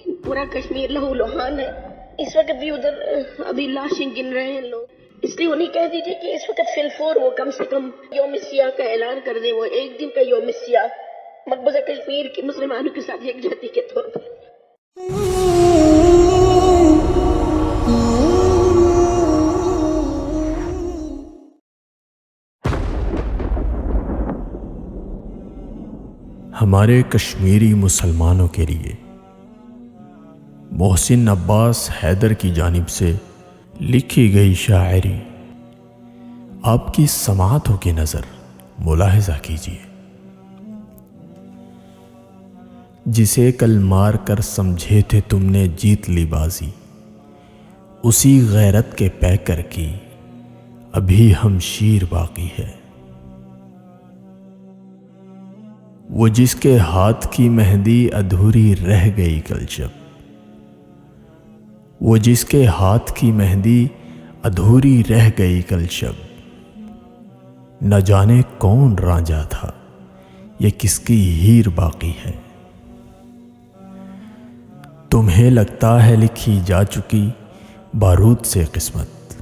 पूरा कश्मीर लहू लुहान है। इस वक्त भी उधर अभी लाशें गिन रहे हैं लोग, इसलिए उन्हें कह दीजिए कि इस वक्त फिलफोर वो कम से कम यौम सियाह का ऐलान कर दे, वो एक दिन का यौम सियाह मकबूजा कश्मीर के मुसलमानों के साथ यकजहती के तौर पर। हमारे कश्मीरी मुसलमानों के लिए मोहसिन अब्बास हैदर की जानिब से लिखी गई शायरी आपकी समाअतों की नज़र मुलाहिजा कीजिए। जिसे कल मार कर समझे थे तुमने जीत ली बाजी, उसी गैरत के पैकर की अभी हमशीर बाकी है। वो जिसके हाथ की मेहंदी अधूरी रह गई कल जब, वो जिसके हाथ की मेहंदी अधूरी रह गई कल शब, न जाने कौन रांझा था ये किसकी हीर बाकी है। तुम्हें लगता है लिखी जा चुकी बारूद से किस्मत,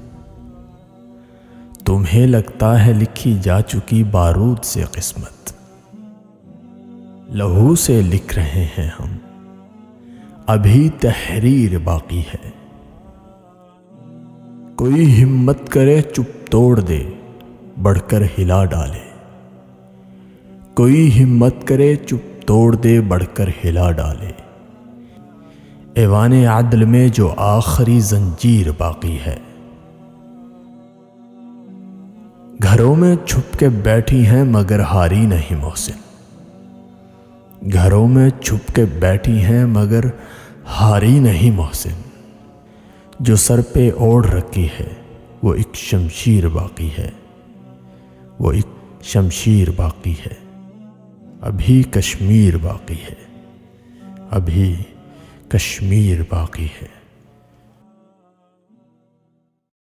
तुम्हें लगता है लिखी जा चुकी बारूद से किस्मत, लहू से लिख रहे हैं हम अभी तहरीर बाकी है। कोई हिम्मत करे चुप तोड़ दे बढ़कर हिला डाले, कोई हिम्मत करे चुप तोड़ दे बढ़कर हिला डाले, ऐवाने आदल में जो आखिरी जंजीर बाकी है। घरों में छुप के बैठी हैं मगर हारी नहीं मोहसिन, घरों में छुप के बैठी हैं मगर हारी नहीं मोहसिन, जो सर पे ओढ़ रखी है वो एक शमशीर बाकी है, वो एक शमशीर बाकी है। अभी कश्मीर बाकी है, अभी कश्मीर बाकी है।